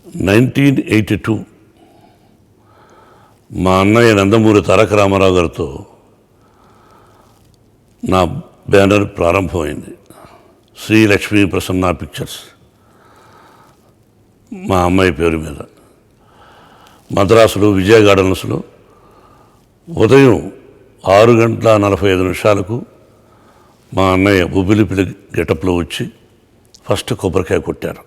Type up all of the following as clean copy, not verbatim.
1982 మా అన్నయ్య నందమూరి తారక రామారావు గారితో నా బ్యానర్ ప్రారంభమైంది. శ్రీ లక్ష్మీ ప్రసన్న పిక్చర్స్ మా అమ్మాయి పేరు మీద. మద్రాసులో విజయ గార్డెన్స్లో ఉదయం 6:45 మా అన్నయ్య బుబ్బిలిపిలి గెటప్లో వచ్చి ఫస్ట్ కొబ్బరికాయ కొట్టారు.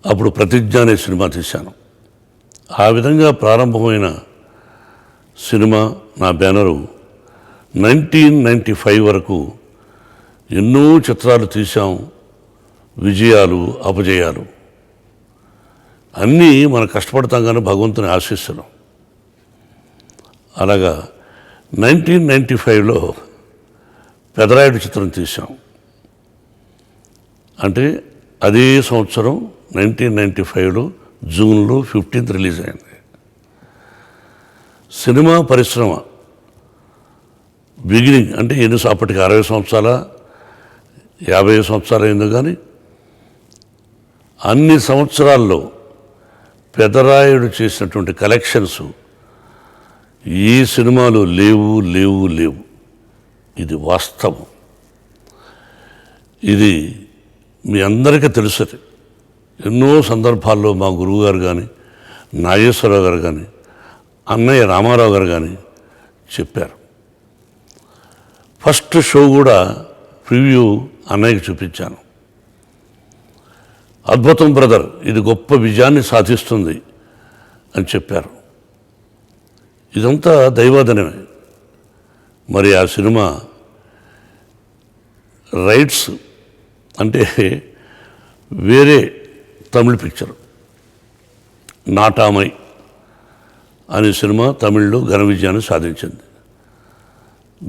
అప్పుడు ప్రతిజ్ఞ అనే సినిమా తీశాను. ఆ విధంగా ప్రారంభమైన సినిమా నా బ్యానరు 1995 వరకు ఎన్నో చిత్రాలు తీశాం. విజయాలు, అపజయాలు అన్నీ మనం కష్టపడతాం కానీ భగవంతుని ఆశీస్సులు. అలాగా 1995లో పెదరాయుడు చిత్రం తీశాం. అంటే అదే సంవత్సరం 1995లో జూన్లో 15th రిలీజ్ అయింది. సినిమా పరిశ్రమ బిగినింగ్ అంటే అప్పటికి 60 సంవత్సరాల 50 సంవత్సరాలు అయిందో కానీ అన్ని సంవత్సరాల్లో పెదరాయుడు చేసినటువంటి కలెక్షన్స్ ఏ సినిమాలు లేవు. ఇది వాస్తవం. ఇది మీ అందరికీ తెలుసది. ఎన్నో సందర్భాల్లో మా గురువుగారు కానీ, నాగేశ్వరరావు గారు కానీ, అన్నయ్య రామారావు గారు కానీ చెప్పారు. ఫస్ట్ షో కూడా ప్రివ్యూ అన్నయ్యకి చూపించాను. అద్భుతం బ్రదర్, ఇది గొప్ప విజయాన్ని సాధిస్తుంది అని చెప్పారు. ఇదంతా దైవాధనమే. మరి ఆ సినిమా రైట్స్ అంటే వేరే తమిళ పిక్చర్ నాటామై అనే సినిమా తమిళ్లో ఘన విజయాన్ని సాధించింది.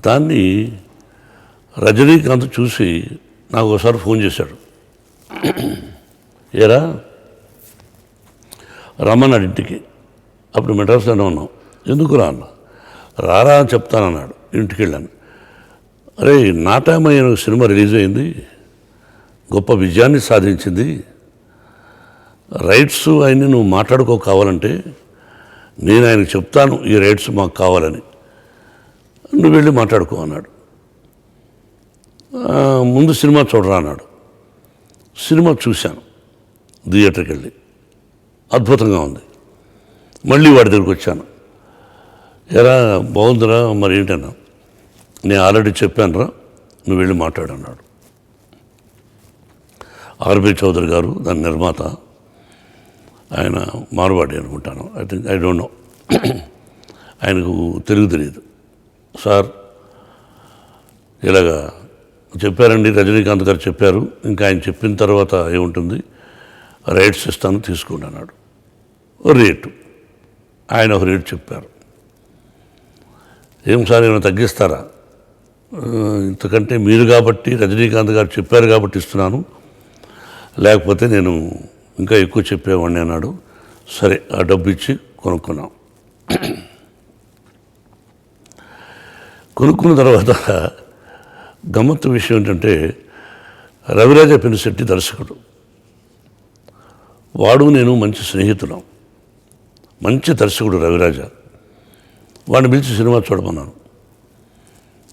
దాన్ని రజనీకాంత్ చూసి నాకు ఒకసారి ఫోన్ చేశాడు. ఏరా రమ్మన్నాడు ఇంటికి. అప్పుడు మెడ్రాస్లోనే ఉన్నాం. ఎందుకు రా అన్న? రారా అని చెప్తానన్నాడు. ఇంటికి వెళ్ళాను. అరే, నాటామై అనే సినిమా రిలీజ్ అయింది, గొప్ప విజయాన్ని సాధించింది. రైట్స్ ఆయన్ని నువ్వు మాట్లాడుకో కావాలంటే నేను ఆయనకు చెప్తాను ఈ రైట్స్ మాకు కావాలని, నువ్వు వెళ్ళి మాట్లాడుకో అన్నాడు. ముందు సినిమా చూడరా అన్నాడు. సినిమా చూశాను థియేటర్కి వెళ్ళి. అద్భుతంగా ఉంది. మళ్ళీ వాడి దగ్గరికి వచ్చాను. ఎరా బాగుందిరా, మరి ఏంటన్నా? నేను ఆల్రెడీ చెప్పాను రా, నువ్వు వెళ్ళి మాట్లాడన్నాడు. ఆర్బి చౌదరి గారు దాని నిర్మాత, ఆయన మార్వాడి అనుకుంటాను. ఐ డోంట్ నో, ఆయనకు తెలుగు తెలియదు. సార్ ఇలాగా చెప్పారండి, రజనీకాంత్ గారు చెప్పారు, ఇంకా ఆయన చెప్పిన తర్వాత ఏముంటుంది, రైట్స్ ఇస్తాను తీసుకోండి అన్నాడు. రేటు ఆయన ఒక రేటు చెప్పారు. ఏం సార్ ఏమైనా తగ్గిస్తారా? ఇంతకంటే మీరు కాబట్టి రజనీకాంత్ గారు చెప్పారు కాబట్టి ఇస్తున్నాను, లేకపోతే నేను ఇంకా ఎక్కువ చెప్పేవాడిని అన్నాడు. సరే, ఆ డబ్బు ఇచ్చి కొనుక్కున్నాం. కొనుక్కున్న తర్వాత గమ్మత్తు విషయం ఏంటంటే, రవిరాజ పెనిశెట్టి దర్శకుడు. వాడు నేను మంచి స్నేహితులం. మంచి దర్శకుడు రవిరాజ. వాడిని పిలిచి సినిమా చూడమన్నాను.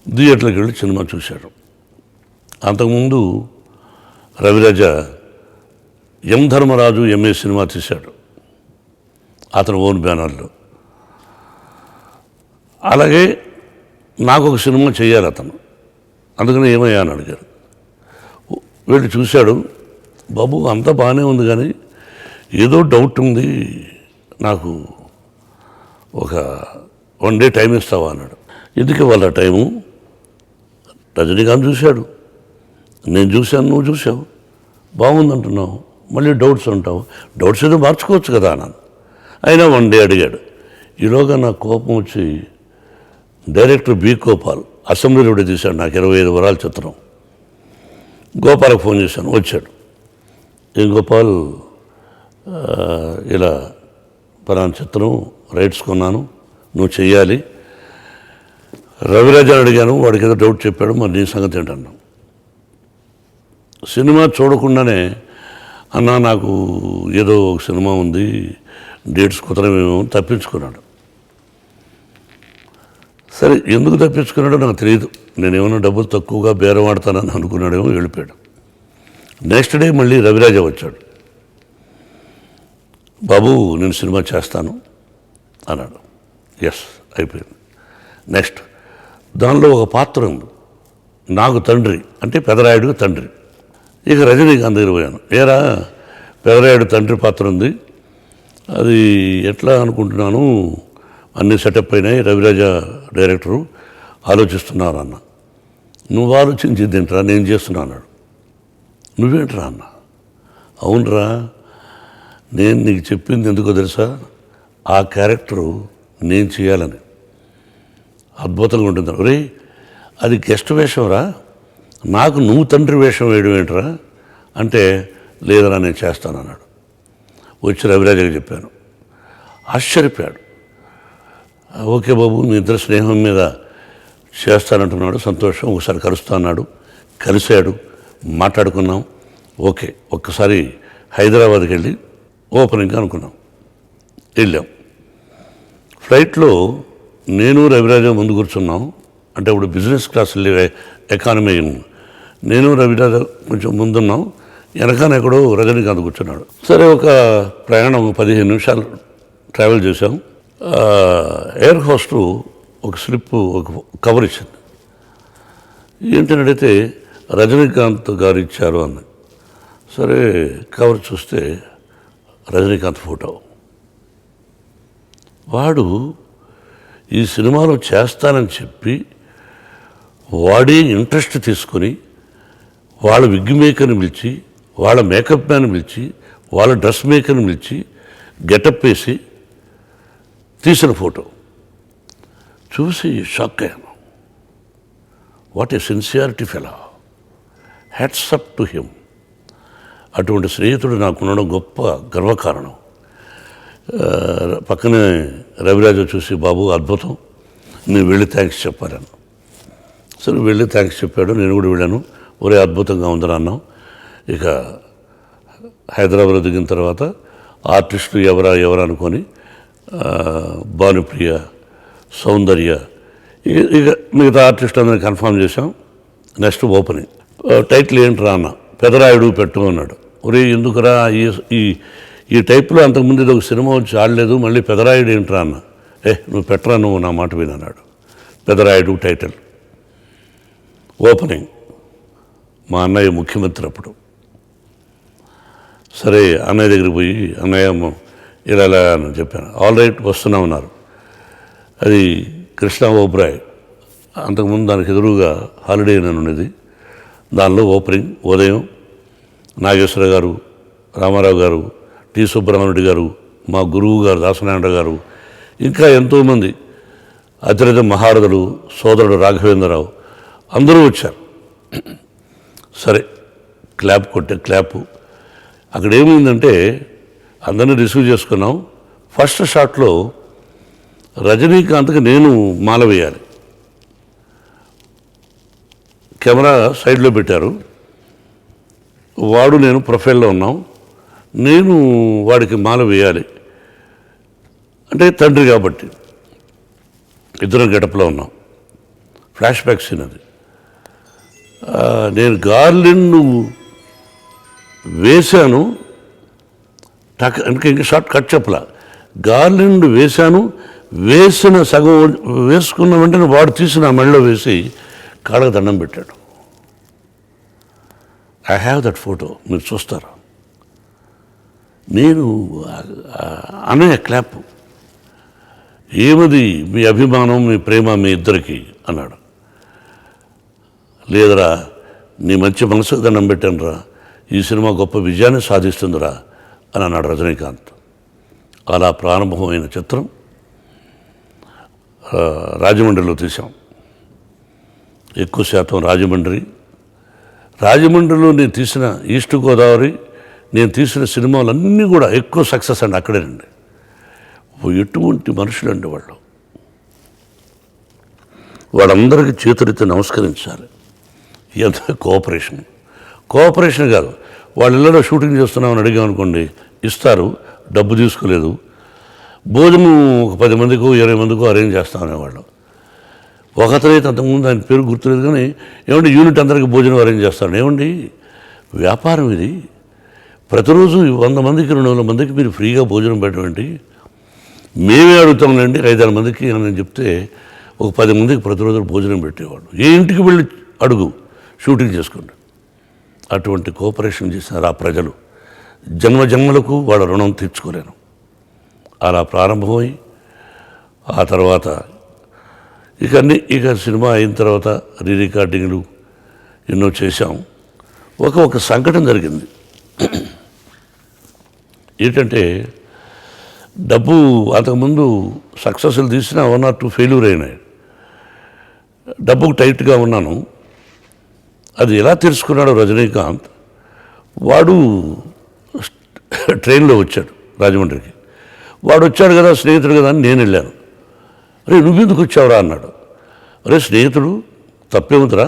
థియేటర్కి వెళ్ళి సినిమా చూశాడు. అంతకుముందు రవిరాజ ఎం ధర్మరాజు ఎంఏ సినిమా తీశాడు అతను ఓన్ బ్యానర్లో. అలాగే నాకు ఒక సినిమా చేయాలి అతను, అందుకని ఏమయ్యా అని అడిగారు. వీళ్ళు చూశాడు. బాబు అంతా బాగానే ఉంది కానీ ఏదో డౌట్ ఉంది, నాకు ఒక 1 day టైం ఇస్తావా అన్నాడు. ఎందుకు వాళ్ళ టైము? రజనీకాంత్ చూశాడు, నేను చూశాను, నువ్వు చూసావు, బాగుందంటున్నావు, మళ్ళీ డౌట్స్ అంటావు. డౌట్స్ ఏదో మార్చుకోవచ్చు కదా అన్నాను. అయినా 1 day అడిగాడు. ఈలోగా నాకు కోపం వచ్చి డైరెక్టర్ బి గోపాల్ అసెంబ్లీలో కూడా తీశాడు నాకు 25 వరాల చిత్రం. గోపాల్కి ఫోన్ చేశాను, వచ్చాడు. ఏం గోపాల్, ఇలా పలానా చిత్రం రైట్స్ కొన్నాను, నువ్వు చెయ్యాలి. రవిరాజాని అడిగాను, వాడికి ఏదో డౌట్ చెప్పాడు, మరి నీ సంగతి ఏంటన్నాను. సినిమా చూడకుండానే అన్న నాకు ఏదో ఒక సినిమా ఉంది, డేట్స్ కుదరమేమో తప్పించుకున్నాడు. సరే, ఎందుకు తప్పించుకున్నాడో నాకు తెలియదు. నేనేమన్నా డబ్బులు తక్కువగా బేరం ఆడతానని అనుకున్నాడేమో, వెళ్ళిపోయాడు. నెక్స్ట్ డే మళ్ళీ రవిరాజ వచ్చాడు. బాబు నేను సినిమా చేస్తాను అన్నాడు. ఎస్, అయిపోయింది. నెక్స్ట్ దానిలో ఒక పాత్ర ఉంది, నాకు తండ్రి అంటే పెదరాయుడు తండ్రి. ఇక రజనీకాంత్ దగ్గర పోయాను. ఏరా పెదరాయుడు తండ్రి పాత్ర ఉంది, అది ఎట్లా అనుకుంటున్నాను, అన్నీ సెటప్ అయినాయి, రవిరాజ డైరెక్టరు ఆలోచిస్తున్నారు అన్న. నువ్వు ఆలోచించింది ఏంట్రా, నేను చేస్తున్నా అన్నాడు. నువ్వేంట్రా అన్న? అవునరా, నేను నీకు చెప్పింది ఎందుకో తెలుసా, ఆ క్యారెక్టరు నేను చేయాలని. అద్భుతంగా ఉంటుంది. ఒరే అది గెస్ట్ వేషం రా, నాకు నువ్వు తండ్రి వేషం వేయడం ఏంట్రా అంటే, లేదరా నేను చేస్తాను అన్నాడు. వచ్చి రవిరాజకి చెప్పాను. ఆశ్చర్యపోయాడు. ఓకే బాబు, మీ ఇద్దరు స్నేహం మీద చేస్తానంటున్నాడు, సంతోషం, ఒకసారి కలుస్తా అన్నాడు. కలిశాడు, మాట్లాడుకున్నాం. ఓకే, ఒక్కసారి హైదరాబాద్కి వెళ్ళి ఓపెనింగ్ అనుకున్నాం. వెళ్ళాం. ఫ్లైట్లో నేను రవిరాజ ముందు కూర్చున్నాం. అంటే ఇప్పుడు బిజినెస్ క్లాస్ ఎకానమీ, నేను రవిరాజ కొంచెం ముందున్నాం, వెనకాన ఎక్కడో రజనీకాంత్ కూర్చున్నాడు. సరే, ఒక ప్రయాణం 15 నిమిషాలు ట్రావెల్ చేశాం. ఎయిర్ హోస్టు ఒక స్లిప్, ఒక కవర్ ఇచ్చింది. ఏంటని అడిగితే రజనీకాంత్ గారు ఇచ్చారు అన్న. సరే, కవర్ చూస్తే రజనీకాంత్ ఫోటో. వాడు ఈ సినిమాలో చేస్తానని చెప్పి వాడే ఇంట్రెస్ట్ తీసుకొని వాళ్ళ విగ్ మేకర్ని పిలిచి, వాళ్ళ మేకప్ మ్యాన్ పిలిచి, వాళ్ళ డ్రెస్ మేకర్ని పిలిచి గెటప్ వేసి తీసిన ఫోటో చూసి షాక్ అయ్యాను. What a sincerity fellow, hats up to him. అటువంటి స్నేహితుడు నాకు ఉండడం గొప్ప గర్వకారణం. పక్కనే రవిరాజు చూసి, బాబు అద్భుతం, నేను వెళ్ళి థ్యాంక్స్ చెప్పాను. సరే, వెళ్ళి థ్యాంక్స్ చెప్పాడు. నేను కూడా వెళ్ళాను. ఒరే అద్భుతంగా ఉందని అన్నాం. ఇక హైదరాబాద్ దిగిన తర్వాత ఆర్టిస్టులు ఎవరా అనుకొని భానుప్రియ, సౌందర్య, ఇక మిగతా ఆర్టిస్టులు అందరినీ కన్ఫర్మ్ చేశాం. Next opening. టైటిల్ ఏంట్రా అన్న. పెదరాయుడు పెట్టు అన్నాడు. ఒరే ఎందుకురా, ఈ టైప్లో అంతకుముందు ఇది ఒక సినిమా వచ్చి ఆడలేదు, మళ్ళీ పెదరాయుడు ఏంట్రా అన్న. నువ్వు పెట్టరా, నువ్వు నా మాట వినన్నాడు. పెదరాయుడు టైటిల్. ఓపెనింగ్. మా అన్నయ్య ముఖ్యమంత్రి అప్పుడు. సరే, అన్నయ్య దగ్గరికి పోయి, అన్నయ్య ఇలా అని చెప్పాను. ఆల్ రైట్ వస్తున్నామన్నారు. అది కృష్ణ ఓబ్రాయ్, అంతకుముందు దానికి ఎదురుగా హాలిడే అని ఉండేది. దానిలో ఓపెనింగ్. ఉదయం నాగేశ్వర గారు, రామారావు గారు, టి సుబ్రహ్మణ్యుడు గారు, మా గురువు గారు దాసనారాయణ గారు, ఇంకా ఎంతోమంది అతిరథ మహారథులు, సోదరుడు రాఘవేంద్రరావు అందరూ వచ్చారు. సరే, క్లాప్ కొట్టే క్లాపు. అక్కడ ఏమైందంటే అందరినీ రిసీవ్ చేసుకున్నాం. ఫస్ట్ షాట్లో రజనీకాంత్కి నేను మాల వేయాలి. కెమెరా సైడ్లో పెట్టారు. వాడు నేను ప్రొఫైల్లో ఉన్నాం. నేను వాడికి మాల వేయాలి అంటే తండ్రి కాబట్టి ఇద్దరం గెటప్లో ఉన్నాం. ఫ్లాష్ బ్యాక్ సీన్ అది. నేను గార్లెండ్ వేశాను, ఇంకా షార్ట్ కట్ చెప్పలా. గార్లెండ్ వేశాను, వేసిన సగం వేసుకున్న వెంటనే వాడు తీసిన మెడలో వేసి కాళ్ళకు దండం పెట్టాడు. ఐ హ్యావ్ దట్ ఫోటో, మీరు చూస్తారు. నేను అన్నయ్య క్లాప్. ఏమది మీ అభిమానం, మీ ప్రేమ మీ ఇద్దరికి అన్నాడు. లేదరా, నీ మంచి మనసుకు దండం పెట్టాను రా, ఈ సినిమా గొప్ప విజయాన్ని సాధిస్తుందిరా అని అన్నాడు రజనీకాంత్. అలా ప్రారంభమైన చిత్రం రాజమండ్రిలో తీసాం. ఎక్కువ శాతం రాజమండ్రిలో నేను తీసిన ఈస్ట్ గోదావరి, నేను తీసిన సినిమాలన్నీ కూడా ఎక్కువ సక్సెస్ అండి అక్కడేనండి. ఎటువంటి మనుషులండి వాళ్ళు. వాళ్ళందరికీ చేతులెత్తి నమస్కరించాలి. ఎంత కోఆపరేషన్ కాదు, వాళ్ళ ఇళ్ళలో షూటింగ్ చేస్తున్నామని అడిగామనుకోండి, ఇస్తారు, డబ్బు తీసుకోలేదు. భోజనం ఒక 10 మందికో 20 మందికో అరేంజ్ చేస్తామనేవాళ్ళు. ఒకతనైతే అంతకుముందు ఆయన పేరు గుర్తులేదు, కానీ ఏమండి యూనిట్ అందరికీ భోజనం అరేంజ్ చేస్తాను. ఏమండి వ్యాపారం ఇది, ప్రతిరోజు 100 మందికి 200 మందికి మీరు ఫ్రీగా భోజనం పెట్టండి, మేమే అడుగుతాంలేండి 5-6 మందికి అని చెప్తే ఒక 10 మందికి ప్రతిరోజు భోజనం పెట్టేవాడు. ఏ ఇంటికి వెళ్ళి అడుగు, షూటింగ్ చేసుకోండి. అటువంటి కోఆపరేషన్ చేసినారు ఆ ప్రజలు. జన్మలకు వాళ్ళ రుణం తీర్చుకోలేను. అలా ప్రారంభమై ఆ తర్వాత ఇక సినిమా అయిన తర్వాత రికార్డింగ్లు ఎన్నో చేశాం. ఒక సంఘటన జరిగింది. ఏంటంటే డబ్బు అంతకుముందు సక్సెస్లు తీసిన 1 or 2 ఫెయిల్యూర్ అయినాయి. డబ్బుకు టైట్గా ఉన్నాను. అది ఎలా తెలుసుకున్నాడో రజనీకాంత్, వాడు ట్రైన్లో వచ్చాడు రాజమండ్రికి. వాడు వచ్చాడు కదా, స్నేహితుడు కదా అని నేను వెళ్ళాను. అరే నువ్వెందుకు వచ్చావురా అన్నాడు. అరే స్నేహితుడు తప్పేముందిరా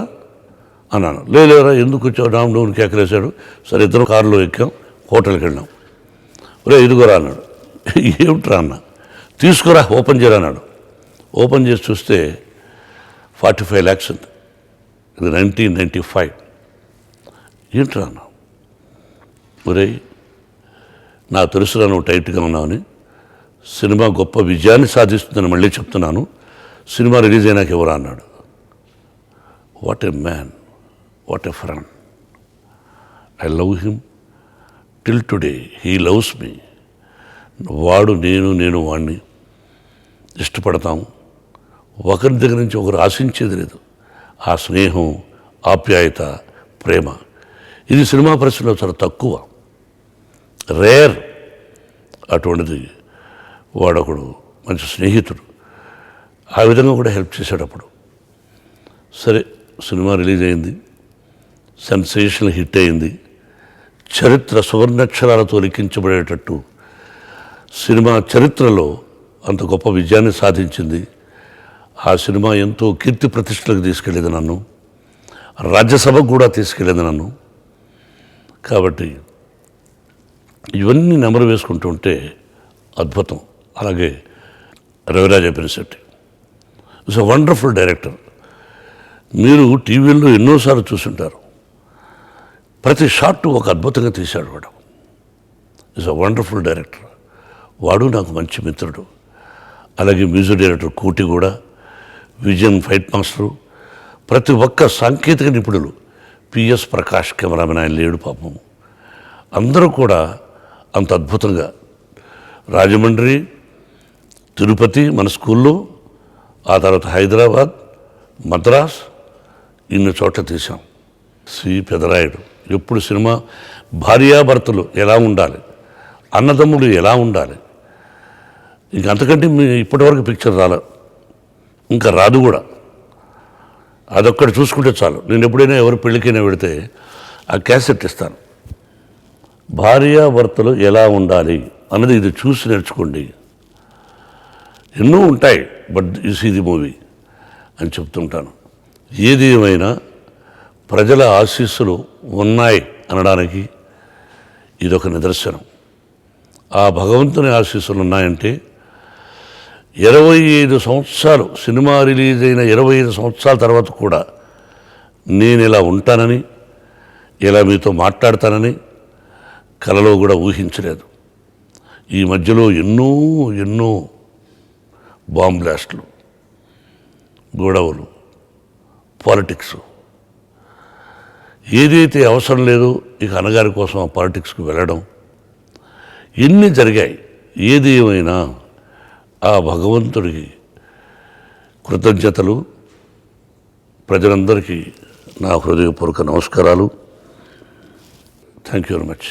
అన్నాను. లేదురా ఎందుకు వచ్చావు, డౌన్ కేకలేశాడు. సరే ఇద్దరు కారులో ఎక్కాం, హోటల్కి వెళ్ళాం. అరే ఇదిగోరా అన్నాడు. ఏమిట్రా అన్న. తీసుకురా ఓపెన్ చేయరా అన్నాడు. ఓపెన్ చేసి చూస్తే 45 lakhs ఉంది. ఇది 1995. ఏంట్రా అన్న. ఒరే నాకు తెలుసురా నువ్వు టైట్గా ఉన్నావని, సినిమా గొప్ప విజయాన్ని సాధిస్తుందని మళ్ళీ చెప్తున్నాను, సినిమా రిలీజ్ అయినాక ఎవరా అన్నాడు. What a man, what a friend. I love him till today, he loves me. వాడు నేను వాడిని ఇష్టపడతాం. ఒకరి దగ్గర నుంచి ఒకరు ఆశించేది లేదు. ఆ స్నేహం, ఆప్యాయత, ప్రేమ ఇది సినిమా పరిశ్రమలో చాలా తక్కువ, రేర్. అటువంటిది వాడొకడు మంచి స్నేహితుడు. ఆ విధంగా కూడా హెల్ప్ చేసేటప్పుడు. సరే సినిమా రిలీజ్ అయింది, సెన్సేషనల్ హిట్ అయింది. చరిత్ర సువర్ణాక్షరాలతో లిఖించబడేటట్టు సినిమా చరిత్రలో అంత గొప్ప విజయాన్ని సాధించింది. ఆ సినిమా ఎంతో కీర్తి ప్రతిష్టలకు తీసుకెళ్ళేది నన్ను, రాజ్యసభకు కూడా తీసుకెళ్ళేది నన్ను. కాబట్టి ఇవన్నీ నెమరు వేసుకుంటూ ఉంటే అద్భుతం. అలాగే Ravi Raja Penisetti it's a wonderful director. మీరు టీవీల్లో ఎన్నోసార్లు చూసుంటారు. ప్రతి షాట్ ఒక అద్భుతంగా తీశాడు వాడు. It's a wonderful director. వాడు నాకు మంచి మిత్రుడు. అలాగే మ్యూజిక్ డైరెక్టర్ కోటి కూడా, విజయన్ ఫైట్ మాస్టరు, ప్రతి ఒక్క సాంకేతిక నిపుణులు, పిఎస్ ప్రకాష్ కెమెరామెన్, ఆయన లేడు పాపం, అందరూ కూడా అంత అద్భుతంగా. రాజమండ్రి, తిరుపతి మన స్కూల్లో, ఆ తర్వాత హైదరాబాద్, మద్రాస్, ఇన్ని చోట్ల తీసాం. సి పెదరాయుడు ఎప్పుడు సినిమా భార్యాభర్తలు ఎలా ఉండాలి, అన్నదమ్ములు ఎలా ఉండాలి, ఇంక అంతకంటే ఇప్పటివరకు పిక్చర్ రాలేదు, ఇంకా రాదు కూడా. అదొక్కటి చూసుకుంటే చాలు. నేను ఎప్పుడైనా ఎవరు పెళ్ళికైనా వెళితే ఆ క్యాసెట్ ఇస్తాను. భార్యాభర్తలు ఎలా ఉండాలి అన్నది ఇది చూసి నేర్చుకోండి. ఎన్నో ఉంటాయి, but this is the movie అని చెప్తుంటాను. ఏది ఏమైనా ప్రజల ఆశీస్సులు ఉన్నాయి అనడానికి ఇదొక నిదర్శనం. ఆ భగవంతుని ఆశీస్సులు ఉన్నాయంటే 25 సంవత్సరాలు, సినిమా రిలీజ్ అయిన 25 సంవత్సరాల తర్వాత కూడా నేను ఇలా ఉంటానని, ఇలా మీతో మాట్లాడతానని కలలో కూడా ఊహించలేదు. ఈ మధ్యలో ఎన్నో బాంబ్ బ్లాస్ట్లు, గొడవలు, పాలిటిక్స్, ఏదైతే అవసరం లేదో ఇక అన్నగారి కోసం ఆ పాలిటిక్స్కి వెళ్ళడం, ఎన్ని జరిగాయి. ఏది ఏమైనా ఆ భగవంతుడికి కృతజ్ఞతలు. ప్రజలందరికీ నా హృదయపూర్వక నమస్కారాలు. Thank you very much.